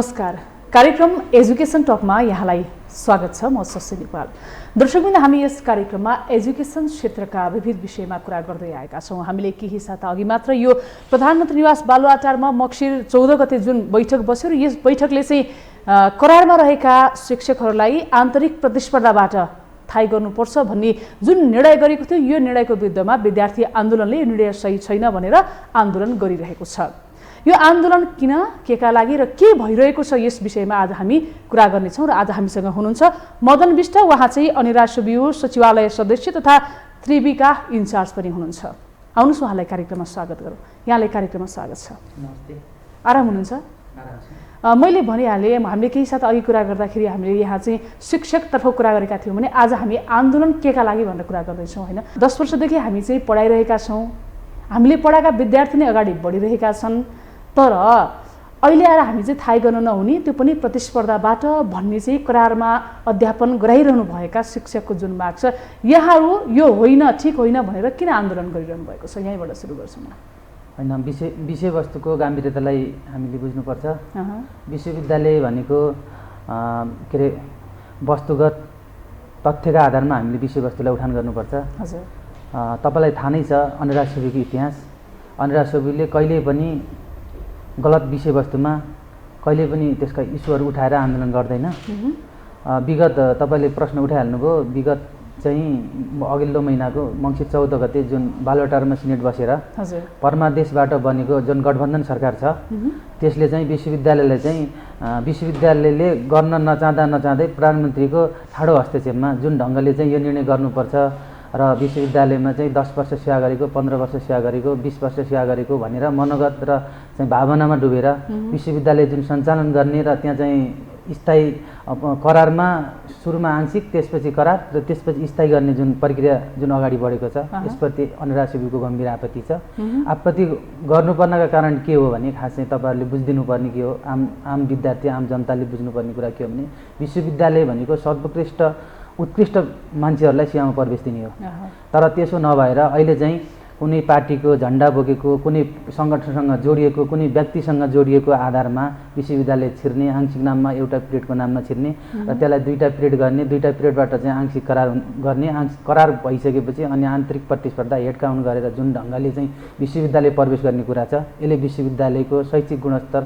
नमस्कार। कार्यक्रम एजुकेसन टकमा यहाँलाई स्वागत छ। म शशी नेपाल। दर्शकवृन्द, हामी यस कार्यक्रममा एजुकेसन क्षेत्रका विविध विषयमा कुरा गर्दै आएका छौँ। हामीले केही साता अघि मात्र यो प्रधानमन्त्री निवास बालुवाटारमा मक्सिर 14 गते जुन बैठक बस्यो र यस बैठकले चाहिँ करारमा रहेका शिक्षकहरूलाई आन्तरिक प्रतिस्पर्धाबाट थाहै गर्नुपर्छ भन्ने जुन निर्णय गरेको थियो, यो निर्णयको विरुद्धमा विद्यार्थी आन्दोलनले यो निर्णय सही छैन भनेर आन्दोलन गरिरहेको छ। यो आन्दोलन किन, केका लागि र के भइरहेको छ, यस विषयमा आज हामी कुरा गर्नेछौँ। र आज हामीसँग हुनुहुन्छ मदन विष्ट। उहाँ चाहिँ अनिरा सुबियो सचिवालय सदस्य तथा त्रिविका इन्चार्ज पनि हुनुहुन्छ। आउनुहोस्, उहाँलाई कार्यक्रममा स्वागत गरौँ। यहाँलाई कार्यक्रममा स्वागत छ। नमस्ते। आराम हुनुहुन्छ? मैले भनिहालेँ, हामीले केही साथ अघि कुरा गर्दाखेरि हामीले यहाँ चाहिँ शिक्षकतर्फ कुरा गरेका थियौँ भने आज हामी आन्दोलन केका लागि भनेर कुरा गर्दैछौँ होइन। 10 वर्षदेखि हामी चाहिँ पढाइरहेका छौँ, हामीले पढाएका विद्यार्थी नै अगाडि बढिरहेका छन्, तर अहिले आएर हामी चाहिँ थाहै गर्न नहुने, त्यो पनि प्रतिस्पर्धाबाट भन्ने चाहिँ करारमा अध्यापन गराइरहनु भएका शिक्षकको जुन माग छ, यहाँहरू यो होइन, ठिक होइन भनेर किन आन्दोलन गरिरहनु भएको छ? यहीँबाट सुरु गर्छौँ। होइन, विषयवस्तुको गम्भीरतालाई हामीले बुझ्नुपर्छ। विश्वविद्यालय भनेको के अरे वस्तुगत तथ्यका आधारमा हामीले विषयवस्तुलाई उठान गर्नुपर्छ। हजुर, तपाईँलाई थाहा नै छ अनिरा सुबीको इतिहास। अनिरा सुबीले कहिले पनि गलत विषयवस्तुमा कहिले पनि त्यसका इस्युहरू उठाएर आन्दोलन गर्दैन। विगत तपाईँले प्रश्न उठाइहाल्नुभयो, विगत चाहिँ अघिल्लो महिनाको मङ्सिर 14 गते जुन बालुवाटारमा सिनेट बसेर परमादेशबाट बनेको जुन गठबन्धन सरकार छ, त्यसले चाहिँ विश्वविद्यालयलाई चाहिँ विश्वविद्यालयले गर्न नचाहँदै प्रधानमन्त्रीको ठाडो हस्तक्षेपमा जुन ढङ्गले चाहिँ यो निर्णय गर्नुपर्छ र विश्वविद्यालयमा चाहिँ 10 वर्ष सेवा गरेको, 15 वर्ष सेवा गरेको, 20 वर्ष सेवा गरेको भनेर मनोगत र चाहिँ भावनामा डुबेर विश्वविद्यालय जुन सञ्चालन गर्ने र त्यहाँ चाहिँ स्थायी करारमा सुरुमा आंशिक, त्यसपछि करार र त्यसपछि स्थायी गर्ने जुन प्रक्रिया जुन अगाडि बढेको छ, यसप्रति अनिरा सुबीको गम्भीर आपत्ति छ। आपत्ति गर्नुपर्नका कारण के हो भने खास चाहिँ तपाईँहरूले बुझिदिनुपर्ने के हो, आम विद्यार्थी, आम जनताले बुझ्नुपर्ने कुरा के हो भने विश्वविद्यालय भनेको सर्वोत्कृष्ट उत्कृष्ट मान्छेहरूलाई सेवामा प्रवेश दिने हो। तर त्यसो नभएर अहिले चाहिँ कुनै पार्टीको झन्डा बोकेको, कुनै सङ्गठनसँग जोडिएको, कुनै व्यक्तिसँग जोडिएको आधारमा विश्वविद्यालय छिर्ने, आंशिक नाममा एउटा पिरियडको नाममा छिर्ने र त्यसलाई 2टा पिरियड गर्ने, 2टा पिरियडबाट चाहिँ आंशिक करार गर्ने, करार भइसकेपछि अनि आन्तरिक प्रतिस्पर्धा हेड काउन्ट गरेर जुन ढङ्गले चाहिँ विश्वविद्यालय प्रवेश गर्ने कुरा छ, यसले विश्वविद्यालयको शैक्षिक गुणस्तर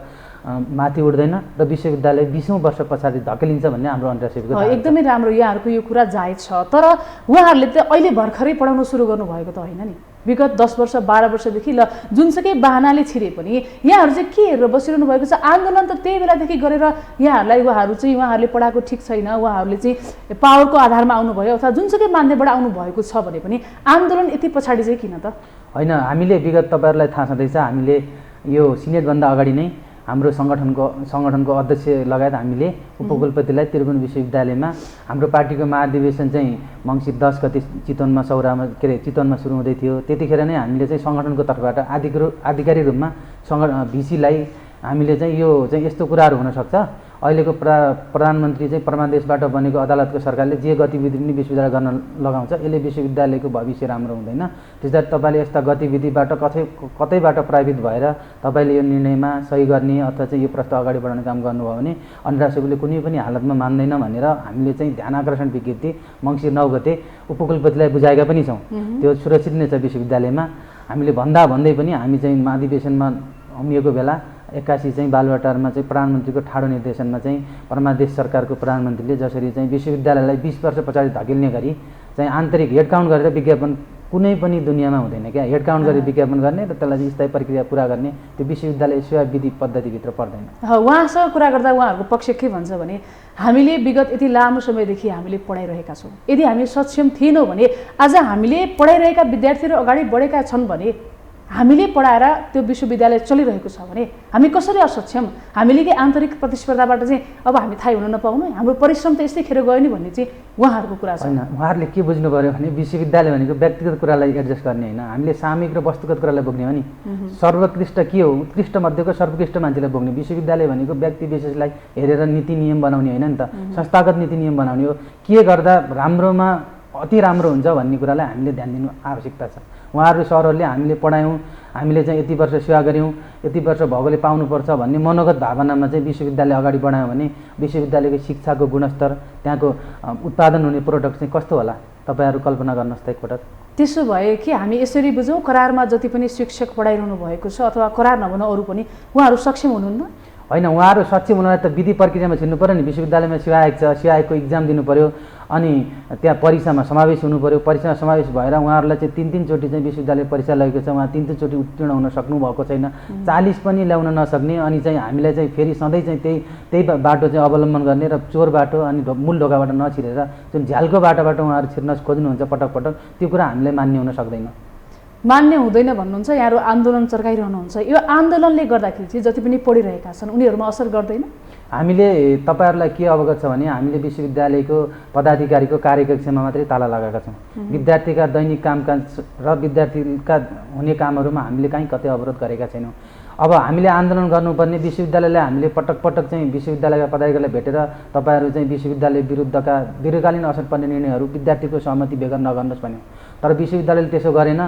माथि उठ्दैन र विश्वविद्यालय 20औं वर्ष पछाडि धकेलिन्छ भन्ने हाम्रो अन्डरस्ट्यान्डिङ हो। एकदमै राम्रो, यहाँहरूको यो कुरा जायज छ। तर उहाँहरूले त अहिले भर्खरै पढाउन सुरु गर्नुभएको त होइन नि। विगत 10 वर्ष 12 वर्षदेखि ल जुनसुकै बाहनाले छिरे पनि यहाँहरू चाहिँ के हेरेर बसिरहनु भएको छ? आन्दोलन त त्यही बेलादेखि गरेर उहाँहरूले पढाएको ठिक छैन, उहाँहरूले चाहिँ पावरको आधारमा आउनुभयो अथवा जुनसुकै मान्यबाट आउनु भएको छ भने पनि आन्दोलन यति पछाडि चाहिँ किन त? होइन, हामीले विगत तपाईँहरूलाई थाहा छँदैछ, हामीले यो सिनेटभन्दा अगाडि नै हाम्रो सङ्गठनको अध्यक्ष लगायत हामीले उपकुलपतिलाई त्रिभुवन विश्वविद्यालयमा हाम्रो पार्टीको महाधिवेशन चाहिँ मङ्सिर 10 गते चितवनमा चितवनमा सुरु हुँदै थियो। त्यतिखेर नै हामीले चाहिँ सङ्गठनको तर्फबाट आधिकारिक रूपमा भिसीलाई हामीले चाहिँ यो चाहिँ यस्तो कुराहरू हुनसक्छ, अहिलेको प्रधानमन्त्री चाहिँ परमादेशबाट बनेको अदालतको सरकारले जे गतिविधि पनि विश्वविद्यालय गर्न लगाउँछ, यसले विश्वविद्यालयको भविष्य राम्रो हुँदैन। त्यसैले तपाईँले यस्ता गतिविधिबाट कतैबाट प्रभावित भएर तपाईँले यो निर्णयमा सही गर्ने अथवा चाहिँ यो प्रस्ताव अगाडि बढाउने काम गर्नुभयो भने अनिरा सुबीले कुनै पनि हालतमा मान्दैन भनेर हामीले चाहिँ ध्यान आकर्षण विज्ञप्ति मङ्सिर 9 गते उपकुलपतिलाई बुझाएका पनि छौँ। त्यो सुरक्षित नै छ विश्वविद्यालयमा। हामीले भन्दै पनि हामी चाहिँ महाधिवेशनमा उमिएको बेला 81 चाहिँ बालुवाटारमा चाहिँ प्रधानमन्त्रीको ठाडो निर्देशनमा चाहिँ परमादेश सरकारको प्रधानमन्त्रीले जसरी चाहिँ विश्वविद्यालयलाई 20 वर्ष पछाडि धकेल्ने गरी चाहिँ आन्तरिक हेड काउन्ट गरेर विज्ञापन कुनै पनि दुनियाँमा हुँदैन क्या, हेड काउन्ट गरेर विज्ञापन गर्ने र त्यसलाई स्थायी प्रक्रिया पुरा गर्ने, त्यो विश्वविद्यालय सेवा विधि पद्धतिभित्र पर्दैन। उहाँसँग कुरा गर्दा उहाँहरूको पक्ष के भन्छ भने हामीले विगत यति लामो समयदेखि हामीले पढाइरहेका छौँ, यदि हामी सक्षम थिएनौँ भने आज हामीले पढाइरहेका विद्यार्थीहरू अगाडि बढेका छन् भने हामीले पढाएर त्यो विश्वविद्यालय चलिरहेको छ भने हामी कसरी असक्षम? हामीले के आन्तरिक प्रतिस्पर्धाबाट चाहिँ अब हामी थाहै हुन नपाउनु, हाम्रो परिश्रम त यस्तै खेर गयो नि भन्ने चाहिँ उहाँहरूको कुरा छ। होइन, उहाँहरूले के बुझ्नु पऱ्यो भने विश्वविद्यालय भनेको व्यक्तिगत कुरालाई एडजस्ट गर्ने होइन, हामीले सामूहिक र वस्तुगत कुरालाई बोक्ने हो नि। सर्वोत्कृष्ट के हो? उत्कृष्ट मध्येको सर्वोत्कृष्ट मान्छेलाई बोक्ने। विश्वविद्यालय भनेको व्यक्ति विशेषलाई हेरेर नीति नियम बनाउने होइन नि त, संस्थागत नीति नियम बनाउने हो। के गर्दा राम्रोमा अति राम्रो हुन्छ भन्ने कुरालाई हामीले ध्यान दिनु आवश्यकता छ। उहाँहरू सरहरूले हामीले पढायौँ, हामीले चाहिँ यति वर्ष सेवा गऱ्यौँ, यति वर्ष भोगले पाउनुपर्छ भन्ने मनोगत भावनामा चाहिँ विश्वविद्यालय अगाडि बढायो भने विश्वविद्यालयको शिक्षाको गुणस्तर, त्यहाँको उत्पादन हुने प्रोडक्ट चाहिँ कस्तो होला तपाईँहरू कल्पना गर्नुहोस् त एकपटक। त्यसो भए कि हामी यसरी बुझौँ, करारमा जति पनि शिक्षक पढाइरहनु भएको छ अथवा करार नभन अरू पनि, उहाँहरू सक्षम हुनुहुन्न? होइन, उहाँहरू सक्षम हुनलाई त विधि प्रक्रियामा छिर्नु पऱ्यो नि। विश्वविद्यालयमा सेवा आयोग छ, सेवा आयोगको इक्जाम दिनु पऱ्यो, अनि त्यहाँ परीक्षामा समावेश हुनु पऱ्यो। परीक्षामा समावेश भएर उहाँहरूलाई चाहिँ 3-3 चोटि चाहिँ विश्वविद्यालय परीक्षा लगेको छ, उहाँ 3-3 चोटि उत्तीर्ण हुन सक्नुभएको छैन, 40 पनि ल्याउन नसक्ने। अनि चाहिँ हामीलाई चाहिँ फेरि सधैँ चाहिँ त्यही बाटो चाहिँ अवलम्बन गर्ने र चोर बाटो अनि मूल ढोकाबाट नछिरेर जुन झ्यालको बाटोबाट उहाँहरू छिर्न खोज्नुहुन्छ पटक पटक, त्यो कुरा हामीलाई मान्य हुन सक्दैन। मान्य हुँदैन भन्नुहुन्छ, यहाँहरू आन्दोलन चर्काइरहनुहुन्छ। यो आन्दोलनले गर्दाखेरि चाहिँ जति पनि पढिरहेका छन् उनीहरूमा असर गर्दैन? हामीले तपाईँहरूलाई के अवगत छ भने हामीले विश्वविद्यालयको पदाधिकारीको कार्यकक्षमा मात्रै ताला लगाएका छौँ। विद्यार्थीका दैनिक कामकाज र विद्यार्थीका हुने कामहरूमा हामीले कहीँ कतै अवरोध गरेका छैनौँ। अब हामीले आन्दोलन गर्नुपर्ने विश्वविद्यालयलाई हामीले पटक पटक चाहिँ विश्वविद्यालयका पदाधिकारीलाई भेटेर तपाईँहरू चाहिँ विश्वविद्यालय विरुद्धका दीर्घकालीन असर पर्ने निर्णयहरू विद्यार्थीको सहमति बेगर नगर्नुहोस् भन्यो। तर विश्वविद्यालयले त्यसो गरेन।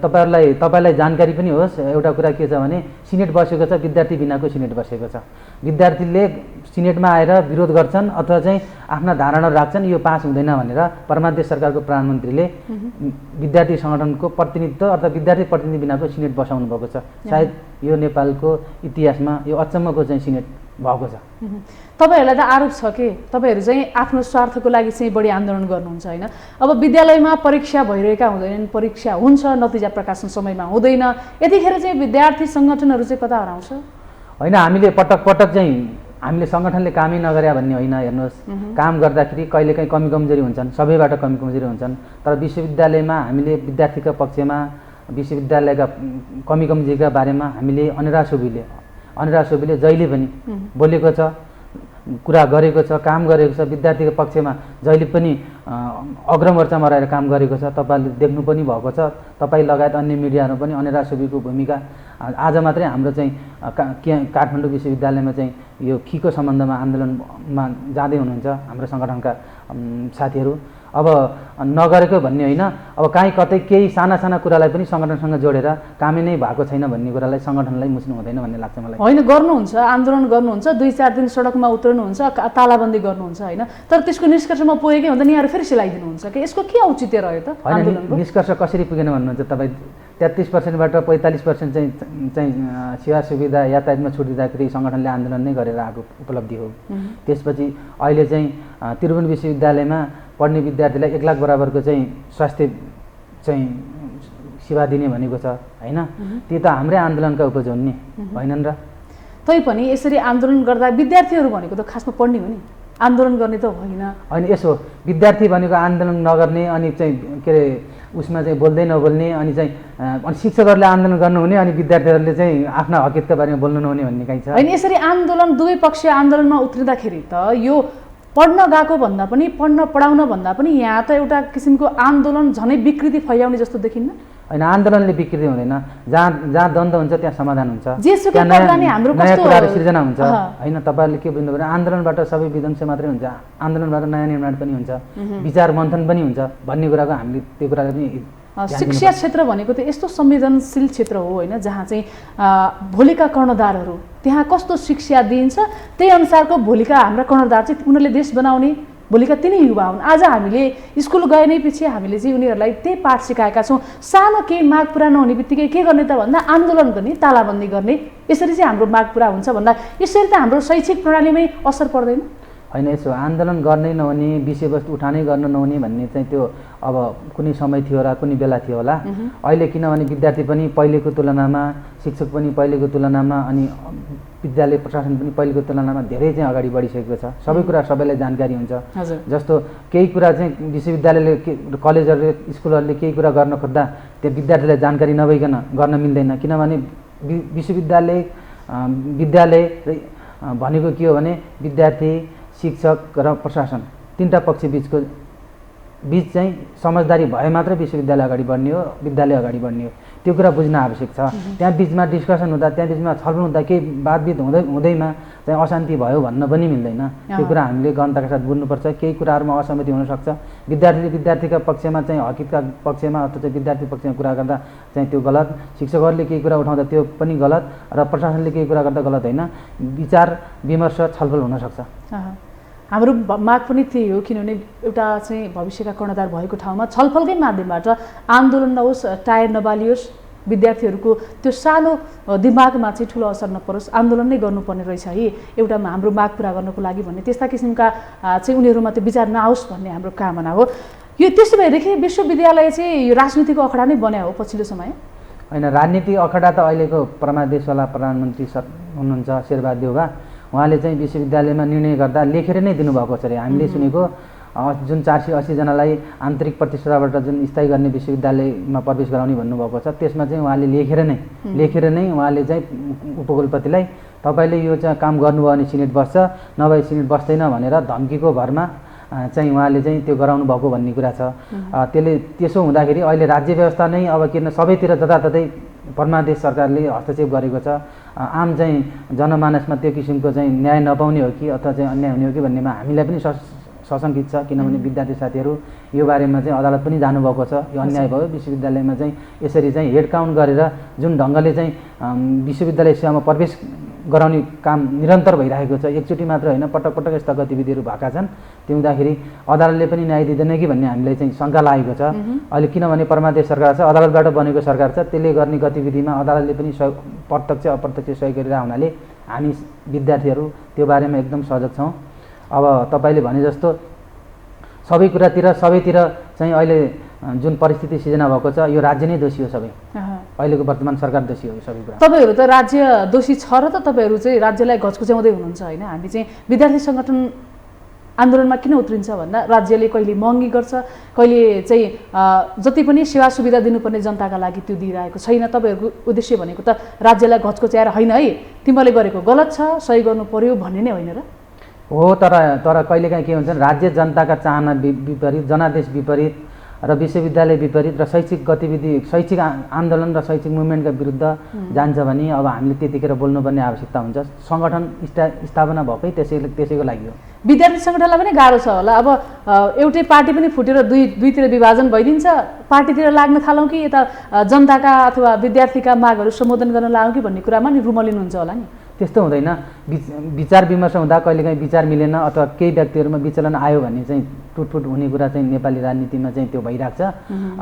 तपाईँलाई जानकारी पनि होस्, एउटा कुरा के छ भने सिनेट बसेको छ, विद्यार्थी बिनाको सिनेट बसेको छ। विद्यार्थीले सिनेटमा आएर विरोध गर्छन् अथवा चाहिँ आफ्ना धारणा राख्छन्, यो पास हुँदैन भनेर परमादेश सरकारको प्रधानमन्त्रीले विद्यार्थी सङ्गठनको प्रतिनिधित्व अथवा विद्यार्थी प्रतिनिधि बिनाको सिनेट बसाउनु भएको छ। सायद यो नेपालको इतिहासमा यो अचम्मको चाहिँ सिनेट भएको छ। तपाईँहरूलाई त आरोप छ कि तपाईँहरू चाहिँ आफ्नो स्वार्थको लागि चाहिँ बढी आन्दोलन गर्नुहुन्छ होइन? अब विद्यालयमा परीक्षा भइरहेका हुँदैनन्, परीक्षा हुन्छ, नतिजा प्रकाशन समयमा हुँदैन, यतिखेर चाहिँ विद्यार्थी सङ्गठनहरू चाहिँ कता हराउँछ? होइन, हामीले पटक पटक चाहिँ हामीले सङ्गठनले कामै नगरे भन्ने होइन। हेर्नुहोस्, काम गर्दाखेरि कहिलेकाहीँ कमी कमजोरी हुन्छन्, सबैबाट कमी कमजोरी हुन्छन्। तर विश्वविद्यालयमा हामीले विद्यार्थीका पक्षमा विश्वविद्यालयका कमी कमजोरीका बारेमा हामीले अनिरा सोबीले जहिले पनि बोलेको छ, कुरा गरेको छ, काम गरेको छ। विद्यार्थीको पक्षमा जहिले पनि अग्रमोर्चामा रहेर काम गरेको छ। तपाईँले देख्नु पनि भएको छ। तपाईँ लगायत अन्य मिडियाहरू पनि अनिरा सोबीको भूमिका आज मात्रै हाम्रो चाहिँ काठमाडौँ विश्वविद्यालयमा चाहिँ यो खीको सम्बन्धमा आन्दोलनमा जाँदै हुनुहुन्छ हाम्रो सङ्गठनका साथीहरू। अब नगरेको भन्ने होइन, अब कहीँ कतै केही साना साना कुरालाई पनि सङ्गठनसँग जोडेर कामै नै भएको छैन भन्ने कुरालाई सङ्गठनलाई मुच्नु हुँदैन भन्ने लाग्छ मलाई। होइन, गर्नुहुन्छ, आन्दोलन गर्नुहुन्छ, 2-4 दिन सडकमा उत्रनुहुन्छ, तालाबन्दी गर्नुहुन्छ होइन? तर त्यसको निष्कर्षमा पुगेकै हुँदा नि यहाँहरू फेरि सिलाइदिनुहुन्छ कि यसको के औचित्य रह्यो त? होइन, निष्कर्ष कसरी पुगेन भन्नुहुन्छ तपाईँ? 33%बाट 45% चाहिँ सेवा सुविधा यातायातमा छुट दिँदाखेरि सङ्गठनले आन्दोलन नै गरेर आएको उपलब्धि हो। त्यसपछि अहिले चाहिँ त्रिभुवन विश्वविद्यालयमा पढ्ने विद्यार्थीलाई 1 लाख बराबरको चाहिँ स्वास्थ्य चाहिँ सेवा दिने भनेको छ होइन? त्यो त हाम्रै आन्दोलनका उपज हुन् नि, होइनन् र? तैपनि यसरी आन्दोलन गर्दा विद्यार्थीहरू भनेको त खासमा पढ्ने हो नि, आन्दोलन गर्ने त होइन। होइन, यसो विद्यार्थी भनेको आन्दोलन नगर्ने अनि चाहिँ के अरे उसमा चाहिँ बोल्दै नबोल्ने अनि चाहिँ अनि शिक्षकहरूले आन्दोलन गर्नुहुने अनि विद्यार्थीहरूले चाहिँ आफ्ना हकितका बारेमा बोल्नु नहुने भन्ने कहीँ छ होइन? यसरी आन्दोलन दुवै पक्ष आन्दोलनमा उत्रिँदाखेरि त यो पढ्न गएको भन्दा पनि पढाउन भन्दा पनि यहाँ त एउटा किसिमको आन्दोलन झनै विकृति फैलाउने जस्तो देखिन्न? होइन, आन्दोलनले विकृति हुँदैन। जहाँ द्वन्द्व हुन्छ त्यहाँ समाधान हुन्छ, जेसुकै पर्दा नि हाम्रो नयाँ कुराहरू सिर्जना हुन्छ होइन? तपाईँहरूले के बुझ्नु पर्यो, आन्दोलनबाट सबै विध्वंस मात्रै हुन्छ, आन्दोलनबाट नयाँ निर्माण पनि हुन्छ, विचार मन्थन पनि हुन्छ भन्ने कुराको हामीले त्यो कुरालाई पनि शिक्षा क्षेत्र भनेको त यस्तो संवेदनशील क्षेत्र हो होइन, जहाँ चाहिँ भोलिका कर्णधारहरू त्यहाँ कस्तो शिक्षा दिइन्छ त्यही अनुसारको भोलिका हाम्रा कर्णधार चाहिँ उनीहरूले देश बनाउने भोलिका तिनै युवा हुन्। आज हामीले स्कुल गए नै पछि हामीले चाहिँ उनीहरूलाई त्यही पाठ सिकाएका छौँ। सानो केही माग पुरा नहुने बित्तिकै के गर्ने त भन्दा आन्दोलन गर्ने, तालाबन्दी गर्ने, यसरी चाहिँ हाम्रो माग पुरा हुन्छ भन्दा यसरी त हाम्रो शैक्षिक प्रणालीमै असर पर्दैन? होइन, यसो आन्दोलन गर्नै नहुने, विषयवस्तु उठानै गर्न नहुने भन्ने चाहिँ त्यो अब कुनै समय थियो र कुनै बेला थियो होला। अहिले किनभने विद्यार्थी पनि पहिलेको तुलनामा, शिक्षक पनि पहिलेको तुलनामा अनि विद्यालय प्रशासन पनि पहिलेको तुलनामा धेरै चाहिँ अगाडि बढिसकेको छ। सबै कुरा सबैलाई जानकारी हुन्छ। जस्तो केही कुरा चाहिँ विश्वविद्यालयले कलेजहरूले स्कुलहरूले केही कुरा गर्न खोज्दा त्यो विद्यार्थीलाई जानकारी नभइकन गर्न मिल्दैन। किनभने विश्वविद्यालय भनेको के हो भने विद्यार्थी, शिक्षक र प्रशासन तीनटा पक्ष बीच चाहिँ समझदारी भए मात्र विश्वविद्यालय अगाडि बढ्ने हो, विद्यालय अगाडि बढ्ने हो। त्यो कुरा बुझ्न आवश्यक छ। त्यहाँ बिचमा डिस्कसन हुँदा त्यहाँ बिचमा छलफल हुँदा केही वादविद हुँदैमा चाहिँ अशान्ति भयो भन्न पनि मिल्दैन। त्यो कुरा हामीले गहनताका साथ बुझ्नुपर्छ। केही कुराहरूमा असहमति हुनसक्छ। विद्यार्थीका पक्षमा चाहिँ हकितका पक्षमा अथवा चाहिँ विद्यार्थी पक्षमा कुरा गर्दा चाहिँ त्यो गलत, शिक्षकहरूले केही कुरा उठाउँदा त्यो पनि गलत र प्रशासनले केही कुरा गर्दा गलत होइन। विचार विमर्श छलफल हुनसक्छ। हाम्रो माग पनि त्यही हो, किनभने एउटा चाहिँ भविष्यका कर्णधार भएको ठाउँमा छलफलकै माध्यमबाट आन्दोलन नहोस्, टायर नबालियोस्, विद्यार्थीहरूको त्यो सानो दिमागमा चाहिँ ठुलो असर नपरोस्, आन्दोलन नै गर्नुपर्ने रहेछ है एउटा हाम्रो माग पुरा गर्नको लागि भन्ने त्यस्ता किसिमका चाहिँ उनीहरूमा त्यो विचार नआओस् भन्ने हाम्रो कामना हो। यो त्यसो भएदेखि विश्वविद्यालय चाहिँ राजनीतिको अखडा नै बन्या हो पछिल्लो समय? होइन, राजनीतिक अखडा त अहिलेको परमादेशवाला प्रधानमन्त्री हुनुहुन्छ शेरबहादेउवा, उहाँले चाहिँ विश्वविद्यालयमा निर्णय गर्दा लेखेर नै दिनुभएको छ अरे। हामीले सुनेको जुन 480 जनालाई आन्तरिक प्रतिस्पर्धाबाट जुन स्थायी गर्ने विश्वविद्यालयमा प्रवेश गराउने भन्नुभएको छ, त्यसमा चाहिँ उहाँले लेखेर नै उहाँले चाहिँ उपकुलपतिलाई तपाईँले यो चाहिँ काम गर्नुभयो भने सिनेट बस्छ, नभए सिनेट बस्दैन भनेर धम्कीको भरमा चाहिँ उहाँले चाहिँ त्यो गराउनु भएको भन्ने कुरा छ। त्यसो हुँदाखेरि अहिले राज्य व्यवस्था नै अब किन सबैतिर जताततै परमादेश सरकारले हस्तक्षेप गरेको छ। आम चाहिँ जनमानसमा त्यो किसिमको चाहिँ न्याय नपाउने हो कि अथवा चाहिँ अन्याय हुने हो कि भन्नेमा हामीलाई पनि सशङ्कित छ। किनभने विद्यार्थी साथीहरू यो बारेमा चाहिँ अदालत पनि जानुभएको छ। यो अन्याय भयो, विश्वविद्यालयमा चाहिँ यसरी चाहिँ हेड काउन्ट गरेर जुन ढङ्गले चाहिँ विश्वविद्यालय सेवामा प्रवेश गराउने काम निरन्तर भइरहेको छ, एकचोटि मात्र होइन, पटक पटक यस्ता गतिविधिहरू भएका छन्। त्यो हुँदाखेरि अदालतले पनि न्याय दिँदैन कि भन्ने हामीलाई चाहिँ शङ्का लागेको छ। अहिले किनभने परमादेश सरकार छ, अदालतबाट बनेको सरकार छ, त्यसले गर्ने गतिविधिमा अदालतले पनि प्रत्यक्ष अप्रत्यक्ष सहयोग गरिरहेको हुनाले हामी विद्यार्थीहरू त्यो बारेमा एकदम सजग छौँ। अब तपाईँले भने जस्तो सबैतिर चाहिँ अहिले जुन परिस्थिति सिर्जना भएको छ, यो राज्य नै दोषी हो। सबै अहिलेको वर्तमान सरकार दोषी हो। यो सबै कुरा तपाईँहरू त राज्य दोषी छ र त तपाईँहरू चाहिँ राज्यलाई घचकुच्याउँदै हुनुहुन्छ होइन? हामी चाहिँ विद्यार्थी सङ्गठन आन्दोलनमा किन उत्रिन्छ भन्दा राज्यले कहिले महँगी गर्छ, कहिले चाहिँ जति पनि सेवा सुविधा दिनुपर्ने जनताका लागि त्यो दिइरहेको छैन। तपाईँहरूको उद्देश्य भनेको त राज्यलाई घचकुच्याएर होइन है, तिमीहरूले गरेको गलत छ, सही गर्नु पर्यो भन्ने नै होइन र? हो, तर कहिलेकाहीँ के हुन्छ भने राज्य जनताका चाहना विपरीत, जनादेश विपरीत र विश्वविद्यालय विपरीत र शैक्षिक गतिविधि, शैक्षिक आन्दोलन र शैक्षिक मुभमेन्टका विरुद्ध जान्छ भने अब हामीले त्यतिखेर बोल्नुपर्ने आवश्यकता हुन्छ। सङ्गठन स्थापना भएकै त्यसैको लागि हो। विद्यार्थी सङ्गठनलाई पनि गाह्रो छ होला। अब एउटै पार्टी पनि फुटेर दुईतिर विभाजन भइदिन्छ, पार्टीतिर लाग्न थालौँ कि यता जनताका अथवा विद्यार्थीका मागहरू सम्बोधन गर्न लागौँ कि भन्ने कुरामा नि रुमलिनुहुन्छ होला नि? त्यस्तो हुँदैन। विचार विमर्श हुँदा कहिलेकाहीँ विचार मिलेन अथवा केही व्यक्तिहरूमा विचलन आयो भने चाहिँ टुटफुट हुने कुरा चाहिँ नेपाली राजनीतिमा चाहिँ त्यो भइरहेको छ।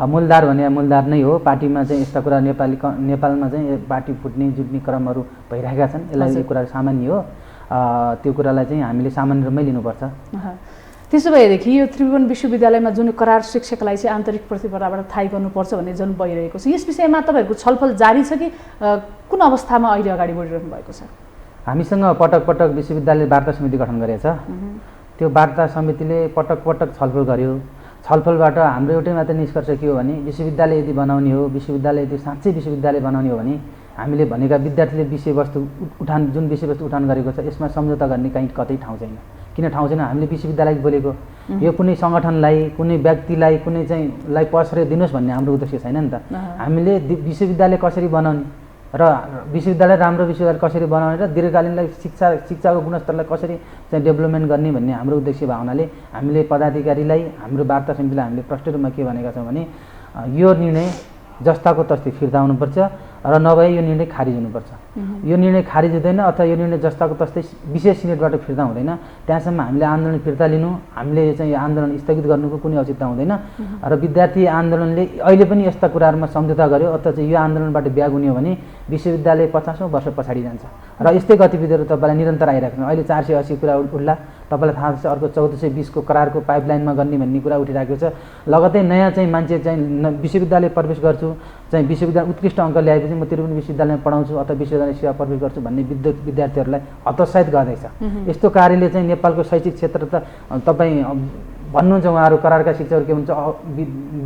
मूलधार भने मूलधार नै हो। पार्टीमा चाहिँ यस्ता कुरा नेपालमा चाहिँ पार्टी फुट्ने जुट्ने क्रमहरू भइरहेका छन्। यसलाई कुरा सामान्य हो। त्यो कुरालाई चाहिँ हामीले सामान्य रूपमै लिनुपर्छ। त्यसो भएदेखि यो त्रिभुवन विश्वविद्यालयमा जुन करार शिक्षकलाई चाहिँ आन्तरिक प्रतिस्पर्धाबाट थाहै गर्नुपर्छ भन्ने जुन भइरहेको छ, यस विषयमा तपाईँहरूको छलफल जारी छ कि कुन अवस्थामा अहिले अगाडि बढिरहनु भएको छ? हामीसँग पटक पटक विश्वविद्यालय वार्ता समिति गठन गरेको छ। त्यो वार्ता समितिले पटक पटक छलफल गर्यो। छलफलबाट हाम्रो एउटै मात्र निष्कर्ष के हो भने विश्वविद्यालय यदि बनाउने हो, विश्वविद्यालय यदि साँच्चै विश्वविद्यालय बनाउने हो भने हामीले भनेका विद्यार्थीले जुन विषयवस्तु उठान गरेको छ यसमा सम्झौता गर्ने कतै ठाउँ छैन। किन ठाउँ छैन? हामीले विश्वविद्यालय बोलेको यो कुनै सङ्गठनलाई, कुनै व्यक्तिलाई, कुनै चाहिँ प्रश्रय दिनुहोस् भन्ने हाम्रो उद्देश्य छैन नि त। हामीले विश्वविद्यालय कसरी बनाउने र विश्वविद्यालय राम्रो विश्वविद्यालय कसरी बनाउने र दीर्घकालीनलाई शिक्षाको गुणस्तरलाई कसरी चाहिँ डेभलपमेन्ट गर्ने भन्ने हाम्रो उद्देश्य भएको हुनाले हामीले पदाधिकारीलाई, हाम्रो वार्ता समितिलाई हामीले प्रष्ट रूपमा के भनेका छौँ भने यो निर्णय जस्ताको तस्तै फिर्ता हुनुपर्छ र नभए यो निर्णय खारिज हुनुपर्छ। यो निर्णय खारिज हुँदैन अथवा यो निर्णय जस्ताको तस्तै विशेष सिनेटबाट फिर्ता हुँदैन। त्यहाँसम्म हामीले आन्दोलन फिर्ता लिनु, हामीले चाहिँ यो आन्दोलन स्थगित गर्नुको कुनै औचित्य हुँदैन। र विद्यार्थी आन्दोलनले अहिले पनि यस्ता कुराहरूमा सम्झौता गर्यो अथवा चाहिँ यो आन्दोलनबाट ब्याग हुने हो भने विश्वविद्यालय 50औँ वर्ष पछाडि जान्छ। र यस्तै गतिविधिहरू तपाईँलाई निरन्तर आइरहेको छ। अहिले 480 कुरा उठ्ला, तपाईँलाई थाहा छ अर्को 1420 को करारको पाइपलाइनमा गर्ने भन्ने कुरा उठिरहेको छ। लगतै नयाँ चाहिँ मान्छे चाहिँ विश्वविद्यालय प्रवेश गर्छु, चाहिँ विश्वविद्यालय उत्कृष्ट अङ्क ल्याएपछि म त्रिभुवन विश्वविद्यालयमा पढाउँछु अथवा विश्वविद्यालय सेवा प्रवेश गर्छु भन्ने विद्यार्थीहरूलाई हतोत्साहित गर्दैछ। यस्तो कार्यले चाहिँ नेपालको शैक्षिक क्षेत्र त तपाईँ भन्नुहुन्छ उहाँहरू करारका शिक्षकहरू के भन्छ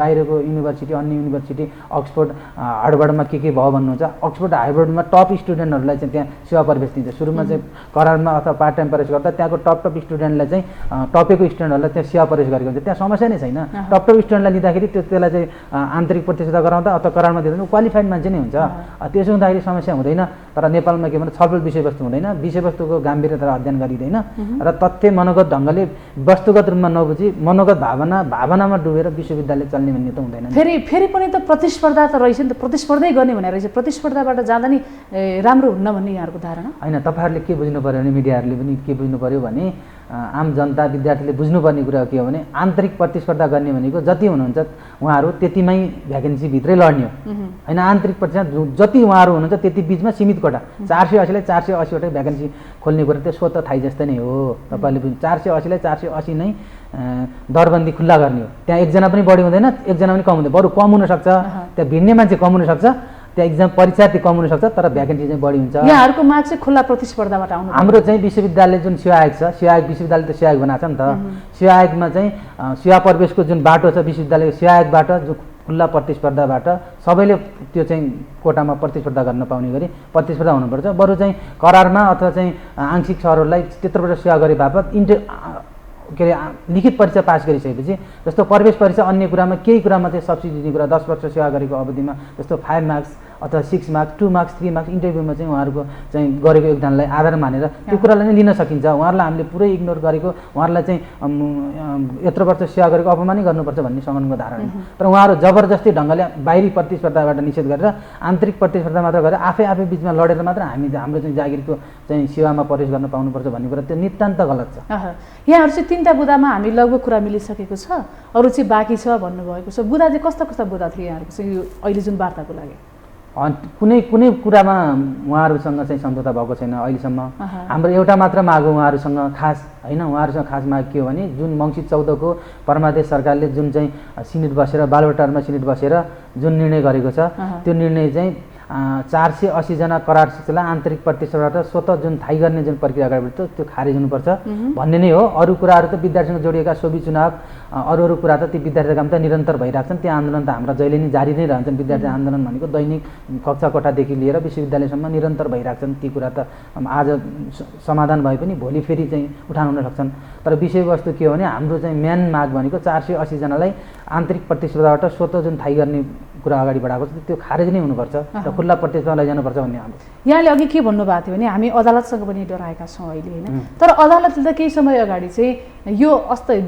बाहिरको युनिभर्सिटी अन्य युनिभर्सिटी अक्सफोर्ड हार्वर्डमा के भयो भन्नुहुन्छ। अक्सफोर्ड हार्वर्डमा टप स्टुडेन्टहरूलाई चाहिँ त्यहाँ सेवा प्रवेश दिन्छ। सुरुमा चाहिँ करारमा अथवा पार्ट टाइम प्रवेश गर्दा त्यहाँको टप स्टुडेन्टलाई चाहिँ टपेको स्टुडेन्टहरूलाई त्यहाँ सेवा प्रवेश गरेको हुन्छ। त्यहाँ समस्या नै छैन। टप स्टुडेन्टलाई लिँदाखेरि त्यसलाई चाहिँ आन्तरिक प्रतिस्पर्धा गराउँदा अथवा करारमा दिँदा क्वालिफाइड मान्छे नै हुन्छ। त्यसो हुँदाखेरि समस्या हुँदैन। तर नेपालमा के भन्छ छलफल विषयवस्तु हुँदैन, विषयवस्तुको गाम्भीर्यता अध्ययन गरिँदैन र तथ्य मनोगत ढङ्गले वस्तुगत रूपमा नबुझी मनोगत भावनामा डुबेर विश्वविद्यालय चल्ने भन्ने त हुँदैन। फेरि पनि त प्रतिस्पर्धा त रहेछ नि त, प्रतिस्पर्धै गर्ने भनेर रहेछ। प्रतिस्पर्धाबाट जाँदा नि राम्रो हुन्न भन्ने यहाँहरूको धारणा होइन? तपाईँहरूले के बुझ्नु पऱ्यो भने मिडियाहरूले पनि के बुझ्नु पऱ्यो भने आम जनता विद्यार्थीले बुझ्नुपर्ने कुरा के हो भने आन्तरिक प्रतिस्पर्धा गर्ने भनेको जति हुनुहुन्छ उहाँहरू त्यतिमै भ्याकेन्सीभित्रै लड्ने हो होइन। आन्तरिक प्रतिस्पर्धा जति उहाँहरू हुनुहुन्छ त्यति बिचमा सीमित कोटा 480लाई 480वटै भ्याकेन्सी खोल्ने कुरा त्यो स्वतः थाहै जस्तै नै हो। तपाईँले बुझ्नु 480लाई 480 नै दरबन्दी खुल्ला गर्ने हो। त्यहाँ एकजना पनि बढी हुँदैन, एकजना पनि कम हुँदैन, बरु कम हुनसक्छ। त्यहाँ भिड्ने मान्छे कम हुनसक्छ, त्यहाँ एक्जाम परीक्षार्थी कम हुनसक्छ, तर भ्याकेन्सी चाहिँ बढी हुन्छ। यहाँहरूको माग चाहिँ खुल्ला प्रतिस्पर्धाबाट आउनु। हाम्रो चाहिँ विश्वविद्यालय जुन सेवा आयोग छ, सेवा आयोग विश्वविद्यालय त सेवा आयोग बनाएको छ नि त। सेवा आयोगमा चाहिँ सेवा प्रवेशको जुन बाटो छ विश्वविद्यालय सेवा आयोगबाट जो खुल्ला प्रतिस्पर्धाबाट सबैले त्यो चाहिँ कोटामा प्रतिस्पर्धा गर्न पाउने गरी प्रतिस्पर्धा हुनुपर्छ। बरु चाहिँ करारमा अथवा चाहिँ आंशिक सहरहरूलाई त्यत्रो वर्ष सेवा गरे बापत के अरे लिखित परीक्षा पास गरिसकेपछि जस्तो प्रवेश परीक्षा अन्य कुरामा केही कुरामा चाहिँ सब्सिडी दिने कुरा 10 वर्ष सेवा गरेको अवधिमा जस्तो 5 मार्क्स अथवा 6 मार्क्स 2 मार्क्स 3 मार्क्स इन्टरभ्यूमा चाहिँ उहाँहरूको चाहिँ गरेको योगदानलाई आधार मानेर त्यो कुरालाई नै लिन सकिन्छ। उहाँहरूलाई हामीले पुरै इग्नोर गरेको उहाँहरूलाई चाहिँ यत्रो वर्ष सेवा गरेको अपमानै गर्नुपर्छ भन्ने सङ्गठनको धारणा। तर उहाँहरू जबरजस्ती ढङ्गले बाहिरी प्रतिस्पर्धाबाट निषेध गरेर आन्तरिक प्रतिस्पर्धा मात्र गरेर आफै बिचमा लडेर मात्र हाम्रो चाहिँ जागिरको चाहिँ सेवामा प्रवेश गर्न पाउनुपर्छ भन्ने कुरा त्यो नितान्त गलत छ। यहाँहरू चाहिँ 3टा बुदामा हामी लगभग कुरा मिलिसकेको छ, अरू चाहिँ बाँकी छ भन्नुभएको छ। बुदा चाहिँ कस्ता बुदा थिए यहाँहरूको चाहिँ यो अहिले जुन वार्ताको लागि? कुनै कुरामा उहाँहरूसँग चाहिँ सम्झौता भएको छैन अहिलेसम्म। हाम्रो एउटा मात्र माग हो उहाँहरूसँग खास होइन। उहाँहरूसँग खास माग के हो भने जुन मङ्सिर 14 को परमादेश सरकारले जुन चाहिँ सिनेट बसेर बालुवाटारमा सिनेट बसेर जुन निर्णय गरेको छ त्यो निर्णय चाहिँ 480 जना करार शिक्षकलाई आन्तरिक प्रतिस्पर्धाबाट स्वतः जुन थाहै गर्ने जुन प्रक्रिया अगाडि बढ्छ त्यो खारेज हुनुपर्छ भन्ने नै हो। अरू कुराहरू त विद्यार्थीसँग जोडिएका सोभि चुनाव अरू कुरा त ती विद्यार्थीका काम त निरन्तर भइरहेछन्। त्यो आन्दोलन त हाम्रा जहिले नै जारी नै रहन्छन्। विद्यार्थी आन्दोलन भनेको दैनिक कक्षा कोठादेखि लिएर विश्वविद्यालयसम्म निरन्तर भइरहेछन्। ती कुरा त आज समाधान भए पनि भोलि फेरि चाहिँ उठान हुन सक्छन्। तर विषयवस्तु के हो भने हाम्रो चाहिँ मेन माग भनेको 480 जनालाई आन्तरिक प्रतिस्पर्धाबाट स्वतः जुन थाहै गर्ने कुरा अगाडि बढाएको छ त्यो खारेज नै हुनुपर्छ र खुल्ला प्रतिस्पर्धा लैजानुपर्छ भन्ने हाम्रो। यहाँले अघि के भन्नुभएको थियो भने हामी अदालतसँग पनि डराएका छौँ अहिले होइन। तर अदालतले त केही समय अगाडि चाहिँ यो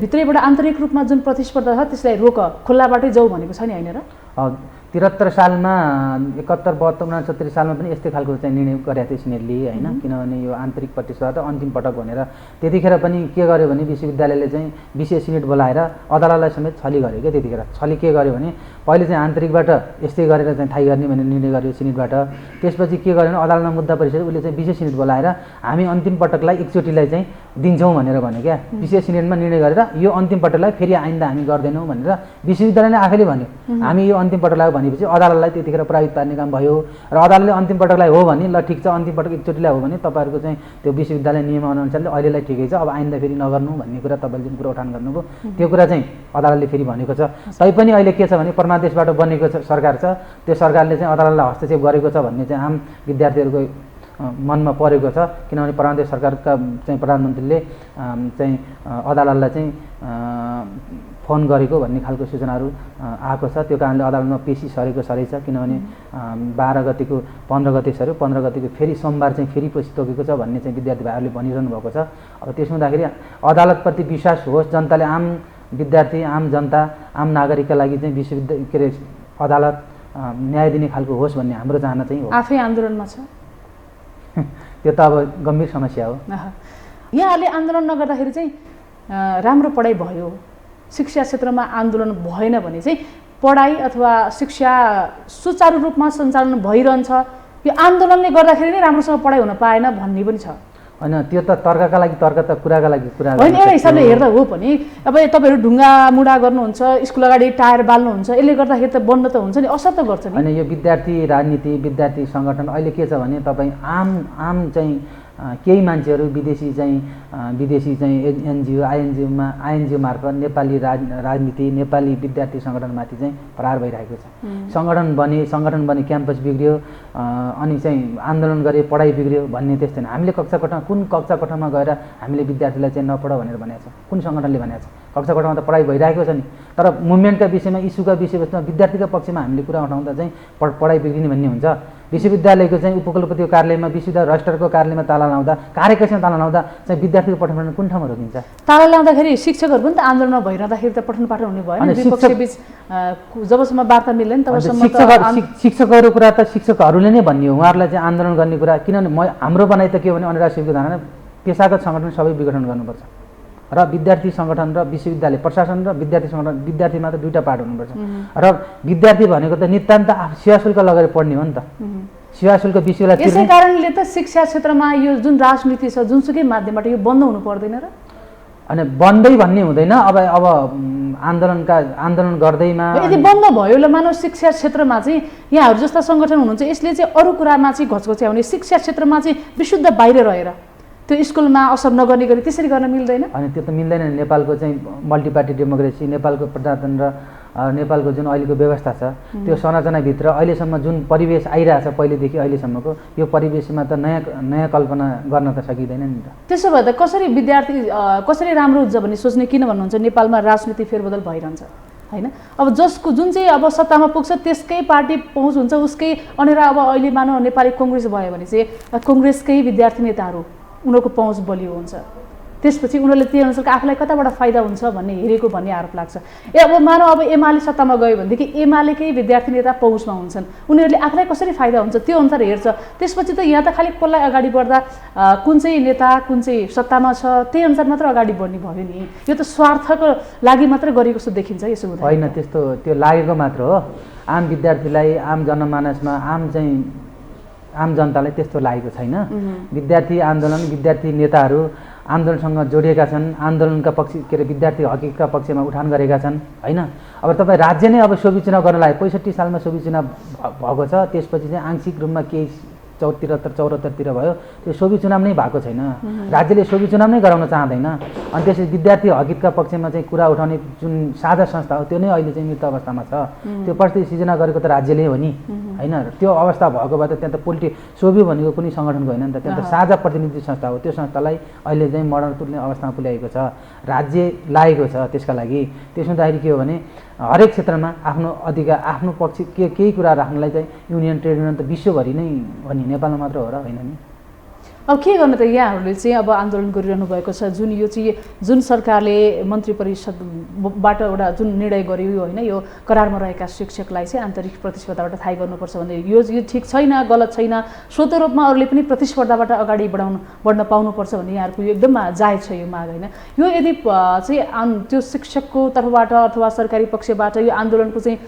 भित्रैबाट आन्तरिक रूपमा जुन प्रतिस्पर्धा छ त्यसलाई रोक, खुल्लाबाटै जाऊ भनेको छ नि होइन र? 73 सालमा 71, 72, 69 सालमा पनि यस्तै खालको चाहिँ निर्णय गरेको थियो सिनेटले होइन। किनभने यो आन्तरिक प्रतिस्पर्धा अन्तिम पटक भनेर त्यतिखेर पनि के गर्यो भने विश्वविद्यालयले चाहिँ विशेष सिनेट बोलाएर अदालतलाई समेत छली गर्यो क्या। त्यतिखेर छली के गर्यो भने पहिले चाहिँ आन्तरिकबाट यस्तै गरेर चाहिँ थाहै गर्ने भन्ने निर्णय गर्यो सिनेटबाट। त्यसपछि के गर्यो भने अदालतमा मुद्दा परिसकेर उसले चाहिँ विशेष सिनेट बोलाएर हामी अन्तिम पटकलाई एकचोटिलाई चाहिँ दिन्छौँ भनेर भन्यो क्या। विशेष सिनेटमा निर्णय गरेर यो अन्तिम पटकलाई फेरि आइन्दा हामी गर्दैनौँ भनेर विश्वविद्यालयले आफैले भन्यो। हामी यो अन्तिम पटकलाई भनेपछि अदालतलाई त्यतिखेर प्रभावित पार्ने काम भयो र अदालतले अन्तिम पटकलाई हो भने ल ठिक छ अन्तिम पटक एकचोटिलाई हो भने तपाईँहरूको चाहिँ त्यो विश्वविद्यालय नियमअनुसारले अहिलेलाई ठिकै छ अब आइन्दा फेरि नगर्नु भन्ने कुरा तपाईँले जुन कुरा उठान गर्नुभयो त्यो कुरा चाहिँ अदालतले फेरि भनेको छ। तैपनि अहिले के छ भने परमादेशबाट बनेको सरकार छ त्यो सरकारले चाहिँ अदालतलाई हस्तक्षेप गरेको छ भन्ने चाहिँ आम विद्यार्थीहरूको मनमा परेको छ। किनभने परमादेश सरकारका चाहिँ प्रधानमन्त्रीले चाहिँ अदालतलाई चाहिँ फोन गरेको भन्ने खालको सूचनाहरू आएको छ। त्यो कारणले अदालतमा पेशी सरेको सरै छ। किनभने 12 गतिको 15 गते सर्यो, 15 गतिको फेरि सोमबार चाहिँ फेरि पेशी तोकेको छ भन्ने चाहिँ विद्यार्थी भाइहरूले भनिरहनु भएको छ। अब त्यसो हुँदाखेरि अदालतप्रति विश्वास होस्, जनताले आम विद्यार्थी आम जनता आम नागरिकका लागि चाहिँ विश्वविद्यालय के अरे अदालत न्याय दिने खालको होस् भन्ने हाम्रो चाहना चाहिँ हो। आफै आन्दोलनमा छ त्यो त अब गम्भीर समस्या हो। यहाँहरूले आन्दोलन नगर्दाखेरि चाहिँ राम्रो पढाइ भयो, शिक्षा क्षेत्रमा आन्दोलन भएन भने चाहिँ पढाइ अथवा शिक्षा सुचारू रूपमा सञ्चालन भइरहन्छ, यो आन्दोलनले गर्दाखेरि नै राम्रोसँग पढाइ हुन पाएन भन्ने पनि छ होइन। त्यो त तर्कका लागि तर्क त कुराका लागि कुरा होइन। एउटा हिसाबले हेर्दा हो पनि अब तपाईँहरू ढुङ्गा मुढा गर्नुहुन्छ, स्कुल अगाडि टायर बाल्नुहुन्छ, यसले गर्दाखेरि त बन्द त हुन्छ नि, असर त गर्छ नि। होइन यो विद्यार्थी राजनीति विद्यार्थी सङ्गठन अहिले के छ भने तपाईँ आम चाहिँ केही मान्छेहरू विदेशी चाहिँ एनजिओ आइएनजिओ मार्फत नेपाली राजनीति नेपाली विद्यार्थी सङ्गठनमाथि चाहिँ प्रहार भइरहेको छ। सङ्गठन बने क्याम्पस बिग्रियो अनि चाहिँ आन्दोलन गरे पढाइ बिग्रियो भन्ने त्यस्तो होइन। हामीले कुन कक्षा कोठामा गएर हामीले विद्यार्थीलाई चाहिँ नपढ भनेर भनेको छ? कुन सङ्गठनले भनेको छ? कक्षा कोठामा त पढाइ भइरहेको छ नि, तर मुभमेन्टका विषयमा इस्युका विषयवस्तुमा विद्यार्थीका पक्षमा हामीले कुरा उठाउँदा चाहिँ पढाइ बिग्रिने भन्ने हुन्छ। विश्वविद्यालयको चाहिँ उपकुलपतिको कार्यालयमा विश्वविद्यालय रजिस्ट्रारको कार्यालयमा ताला लाउँदा कार्यकक्षमा ताला लाउँदा चाहिँ विद्यार्थीको पठन पाठन कुन ठाउँमा रोकिन्छ? ताला लाउँदाखेरि शिक्षकहरू पनि त आन्दोलनमा भइरहँदाखेरि त पठन पाठन हुने भएन। विपक्षीबीच जबसम्म वार्ता मिल्दैन तबसम्म शिक्षकहरू कुरा त शिक्षकहरूले नै भन्ने हो, उहाँहरूलाई चाहिँ आन्दोलन गर्ने कुरा। किनभने हाम्रो भनाइ त के हो भने अनुराग सुवेदीको धारणा पेसागत सङ्गठन सबै विघटन गर्नुपर्छ र विद्यार्थी सङ्गठन र विश्वविद्यालय प्रशासन र विद्यार्थी सङ्गठन विद्यार्थीमा त दुईवटा पार्ट हुनुपर्छ। र विद्यार्थी भनेको त नितान्त सेवा शुल्क लगेर पढ्ने हो नि त, सेवा शुल्क विश्वविद्यालय। यसै कारणले त शिक्षा क्षेत्रमा यो जुन राजनीति छ जुनसुकै माध्यमबाट यो बन्द हुनु पर्दैन र? अनि बन्दै भन्ने हुँदैन। अब आन्दोलन गर्दैमा यदि बन्द भयो ल, मानव शिक्षा क्षेत्रमा चाहिँ यहाँहरू जस्ता सङ्गठन हुनुहुन्छ यसले चाहिँ अरू कुरामा चाहिँ घचघच्याउने, शिक्षा क्षेत्रमा चाहिँ विशुद्ध बाहिर रहेर त्यो स्कुलमा असर नगर्ने गरी त्यसरी गर्न मिल्दैन? अनि त्यो त मिल्दैन। नेपालको चाहिँ मल्टिपार्टी डेमोक्रेसी, नेपालको प्रजातन्त्र, नेपालको जुन अहिलेको व्यवस्था छ त्यो संरचनाभित्र अहिलेसम्म जुन परिवेश आइरहेछ पहिलेदेखि अहिलेसम्मको यो परिवेशमा त नयाँ कल्पना गर्न त सकिँदैन नि त। त्यसो भए त कसरी राम्रो हुन्छ भन्ने सोच्ने किन भन्नुहुन्छ? नेपालमा राजनीति फेरबदल भइरहन्छ होइन। अब जुन चाहिँ अब सत्तामा पुग्छ त्यसकै पार्टी पहुँच हुन्छ उसकै अनेर। अब अहिले मानव नेपाली कङ्ग्रेस भयो भने चाहिँ कङ्ग्रेसकै विद्यार्थी नेताहरू उनीहरूको पहुँच बलियो हुन्छ, त्यसपछि उनीहरूले त्यही अनुसारको आफूलाई कताबाट फाइदा हुन्छ भन्ने हेरेको भन्ने आरोप लाग्छ। अब मानव अब एमाले सत्तामा गयो भनेदेखि एमालेकै विद्यार्थी नेता पहुँचमा हुन्छन्, उनीहरूले आफूलाई कसरी फाइदा हुन्छ त्यो अनुसार हेर्छ। त्यसपछि त यहाँ त खालि कसलाई अगाडि बढ्दा कुन चाहिँ नेता कुन चाहिँ सत्तामा छ त्यही अनुसार मात्र अगाडि बढ्ने भयो नि। यो त स्वार्थको लागि मात्र गरेको जस्तो देखिन्छ। यसो होइन, त्यस्तो त्यो लागेको मात्र हो। आम विद्यार्थीलाई, आम जनमानसमा, आम जनतालाई त्यस्तो लागेको छैन। विद्यार्थी आन्दोलन, विद्यार्थी नेताहरू आन्दोलनसँग जोडिएका छन्, आन्दोलनका विद्यार्थी हकका पक्षमा उठान गरेका छन् होइन। अब तपाईँ राज्य नै अब सोभि चुनाव गर्न लाग्यो, 65 सालमा सोभि चुनाव भएको छ, त्यसपछि चाहिँ आंशिक रूपमा केही 73-74तिर भयो, त्यो सोभि चुनाव नै भएको छैन। राज्यले सोभि चुनाव नै गराउन चाहँदैन। अनि त्यसपछि विद्यार्थी हकका पक्षमा चाहिँ कुरा उठाउने जुन साझा संस्था हो त्यो नै अहिले चाहिँ मृत अवस्थामा छ। त्यो प्रतिनिधि सिर्जना गरेको त राज्यले हो नि होइन। त्यो अवस्था भएको भए त त्यहाँ त सोभि भनेको कुनै सङ्गठनको होइन नि त, त्यहाँ त साझा प्रतिनिधि संस्था हो। त्यो संस्थालाई अहिले चाहिँ मर्डर तुल्ने अवस्थामा पुर्याएको छ, राज्य लागेको छ त्यसका लागि। त्यसमा दाइरी के हो भने हरेक क्षेत्रमा आफ्नो अधिकार, आफ्नो पक्ष केही कुरा राख्नलाई चाहिँ युनियन ट्रेड युनियन त विश्वभरि नै हो नि, नेपालमा मात्र हो र होइन नि। अब के गर्नु त यहाँहरूले चाहिँ अब आन्दोलन गरिरहनु भएको छ। जुन सरकारले मन्त्री परिषदबाट एउटा जुन निर्णय गर्यो होइन, यो करारमा रहेका शिक्षकलाई चाहिँ आन्तरिक प्रतिस्पर्धाबाट थाहै गर्नुपर्छ भन्ने यो ठिक छैन, गलत छैन। स्वतः रूपमा अरूले पनि प्रतिस्पर्धाबाट अगाडि बढ्न पाउनुपर्छ भन्ने यहाँहरूको एकदम जायज छ यो माग होइन। यो यदि चाहिँ त्यो शिक्षकको तर्फबाट अथवा सरकारी पक्षबाट यो आन्दोलनको चाहिँ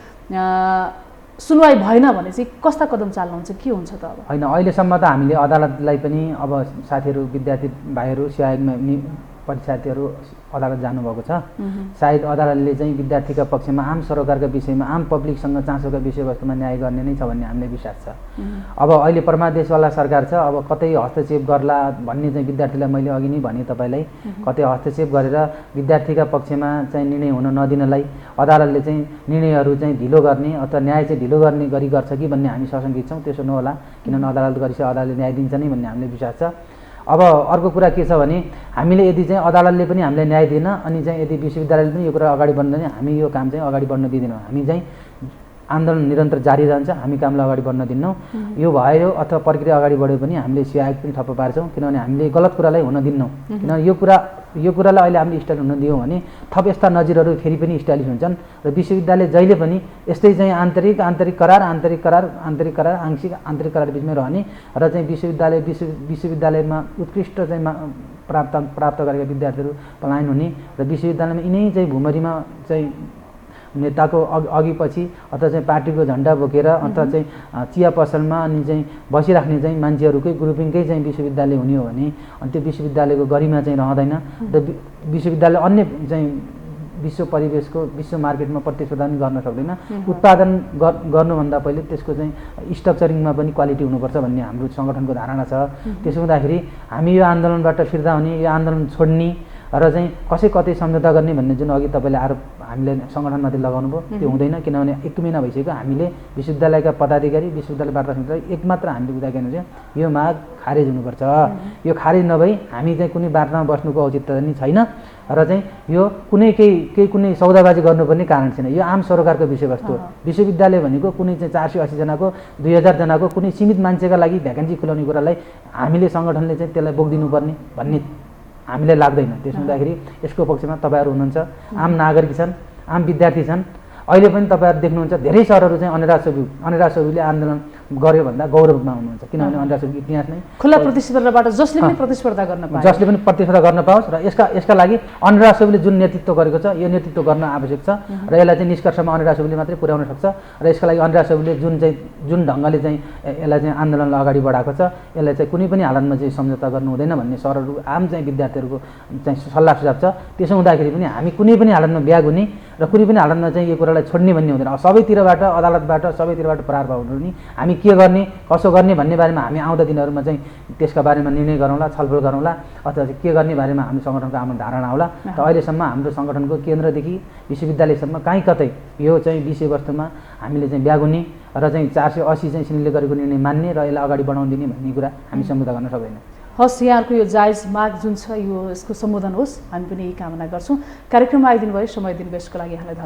सुनवाई भएन भने चाहिँ कस्ता कदम चाल्नुहुन्छ, के हुन्छ त? अब होइन, अहिलेसम्म त हामीले अदालतलाई पनि अब साथीहरू विद्यार्थी भाइहरू सिआइएममा परीक्षार्थीहरू अदालत जानुभएको छ। सायद अदालतले चाहिँ विद्यार्थीका पक्षमा आम सरोकारका विषयमा आम पब्लिकसँग चासोका विषयवस्तुमा न्याय गर्ने नै छ भन्ने हामीलाई विश्वास छ। अब अहिले परमादेशवाला सरकार छ, अब कतै हस्तक्षेप गर्ला भन्ने चाहिँ विद्यार्थीलाई मैले अघि नै भने तपाईँलाई, कतै हस्तक्षेप गरेर विद्यार्थीका पक्षमा चाहिँ निर्णय हुन नदिनलाई अदालतले चाहिँ निर्णयहरू चाहिँ ढिलो गर्ने अथवा न्याय चाहिँ ढिलो गर्ने गरी गर्छ कि भन्ने हामी सशङ्कित छौँ। त्यसो नहोला, किनभने अदालत गरेपछि अदालतले न्याय दिन्छ नै भन्ने हामीलाई विश्वास छ। अब अर्को कुरा के छ भने हामीले यदि चाहिँ अदालतले पनि हामीलाई न्याय दिएन अनि चाहिँ यदि विश्वविद्यालयले पनि यो कुरा अगाडि बढ्दैन हामी यो काम चाहिँ अगाडि बढ्न दिँदैनौँ। हामी चाहिँ आन्दोलन निरन्तर जारी रहन्छ, हामी कामलाई अगाडि बढ्न दिन्नौँ। यो भयो अथवा प्रक्रिया अगाडि बढ्यो भने हामीले सिआइएक पनि ठप्प पार्छौँ, किनभने हामीले गलत कुरालाई हुन दिन्नौँ। किनभने यो कुरालाई अहिले हामीले स्टाइल हुन दियौँ भने थप यस्ता नजिरहरू फेरि पनि स्टाइलिस हुन्छन् र विश्वविद्यालय जहिले पनि यस्तै चाहिँ आन्तरिक करार आंशिक आन्तरिक करार बिचमै रहने र चाहिँ विश्वविद्यालयमा उत्कृष्ट चाहिँ प्राप्त गरेका विद्यार्थीहरू पलायन हुने र विश्वविद्यालयमा यिनै चाहिँ भुमरीमा चाहिँ नेताको अघि पछि अथवा चाहिँ पार्टीको झन्डा बोकेर अथवा चाहिँ चिया पसलमा अनि चाहिँ बसिराख्ने चाहिँ मान्छेहरूकै ग्रुपिङकै चाहिँ विश्वविद्यालय हुने हो भने अनि त्यो विश्वविद्यालयको गरिमा चाहिँ रहँदैन र विश्वविद्यालय अन्य चाहिँ विश्व परिवेशको विश्व मार्केटमा प्रतिस्पर्धा पनि गर्न सक्दैन। उत्पादन गर्नुभन्दा पहिले त्यसको चाहिँ स्ट्रक्चरिङमा पनि क्वालिटी हुनुपर्छ भन्ने हाम्रो सङ्गठनको धारणा छ। त्यसो हुँदाखेरि हामी यो आन्दोलनबाट फिर्ता हुने, यो आन्दोलन छोड्ने र चाहिँ कसै कतै सम्झौता गर्ने भन्ने जुन अघि तपाईँले आरोप हामीले सङ्गठनमाथि लगाउनु भयो त्यो हुँदैन। किनभने 1 महिना भइसक्यो हामीले विश्वविद्यालयका पदाधिकारी, विश्वविद्यालय वार्ता समितिलाई एक मात्र हामीले बुझाएको हुन्छ, यो माग खारेज हुनुपर्छ। यो खारेज नभई हामी चाहिँ कुनै वार्तामा बस्नुको औचित्य नि छैन र चाहिँ यो कुनै सौदाबाजी गर्नुपर्ने कारण छैन। यो आम सरोकारको विषयवस्तु हो। विश्वविद्यालय भनेको कुनै चाहिँ 480 जनाको 2000 जनाको कुनै सीमित मान्छेका लागि भ्याकेन्सी खुलाउने कुरालाई हामीले सङ्गठनले चाहिँ त्यसलाई बोकिदिनुपर्ने भन्ने हामीलाई लाग्दैन। त्यसो हुँदाखेरि यसको पक्षमा तपाईँहरू हुनुहुन्छ, आम नागरिक छन्, आम विद्यार्थी छन्। अहिले पनि तपाईँहरू देख्नुहुन्छ धेरै सरहरू चाहिँ अनिराज सोबीले आन्दोलन गर्यो भन्दा गौरवमा हुनुहुन्छ। किनभने अनिराज सोबीको इतिहास नै खुला प्रतिस्पर्धाबाट जसले पनि प्रतिस्पर्धा गर्न पाओस् र यसका लागि अनिराज सोबीले जुन नेतृत्व गरेको छ यो नेतृत्व गर्न आवश्यक छ र यसलाई चाहिँ निष्कर्षमा अनिराज सोबीले मात्रै पुर्याउन सक्छ र यसका लागि अनिराज सोबीले जुन ढङ्गले चाहिँ यसलाई चाहिँ आन्दोलनलाई अगाडि बढाएको छ यसलाई चाहिँ कुनै पनि हालतमा चाहिँ सम्झौता गर्नु हुँदैन भन्ने सरहरू आम चाहिँ विद्यार्थीहरूको चाहिँ सल्लाह सुझाव छ। त्यसो हुँदाखेरि पनि हामी कुनै पनि हालतमा ब्याग हुने र कुनै पनि हालतमा चाहिँ यो कुरालाई छोड्ने भन्ने हुँदैन। सबैतिरबाट अदालतबाट सबैतिरबाट प्रहार पाउनु नि हामी के गर्ने कसो गर्ने भन्ने बारेमा हामी आउँदा दिनहरूमा चाहिँ त्यसका बारेमा निर्णय गरौँला, छलफल गरौँला अथवा के गर्ने बारेमा हामी सङ्गठनको आफ्नो धारणा होला। त अहिलेसम्म हाम्रो सङ्गठनको केन्द्रदेखि विश्वविद्यालयसम्म कहीँ कतै यो चाहिँ विषयवस्तुमा हामीले चाहिँ ब्याग हुने र चाहिँ 480 चाहिँ सिन्धुलीले गरेको निर्णय मान्ने र यसलाई अगाडि बढाउन दिने भन्ने कुरा हामी सम्झौता गर्न सक्दैनौँ। हस्, यहाँहरूको यो जायज माग जुन छ यसको सम्बोधन होस्, हामी पनि यही कामना गर्छौँ। कार्यक्रममा आइदिनु भयो, समय दिनुभयो, यसको लागि यहाँलाई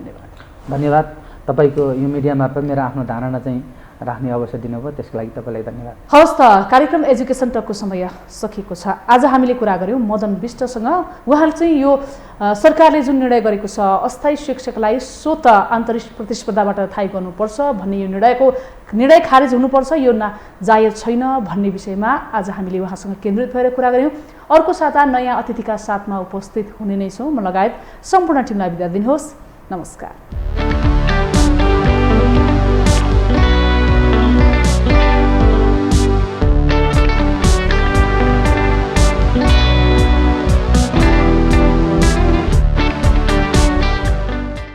धन्यवाद। तपाईँको यो मिडिया मार्फत मेरो आफ्नो धारणा चाहिँ राख्ने अवसर दिनुभयो, त्यसको लागि तपाईँलाई धन्यवाद। हवस् त, कार्यक्रम एजुकेसन टकको समय सकिएको छ। आज हामीले कुरा गऱ्यौँ मदन विष्टसँग। उहाँले चाहिँ यो सरकारले जुन निर्णय गरेको छ अस्थायी शिक्षकलाई स्वत आन्तरिक प्रतिस्पर्धाबाट थाहै गर्नुपर्छ भन्ने यो निर्णय खारेज हुनुपर्छ, यो जायज छैन भन्ने विषयमा आज हामीले उहाँसँग केन्द्रित भएर कुरा गऱ्यौँ। अर्को साता नयाँ अतिथिका साथमा उपस्थित हुने नै छौँ। म लगायत सम्पूर्ण टिमलाई बिदा दिनुहोस्। नमस्कार।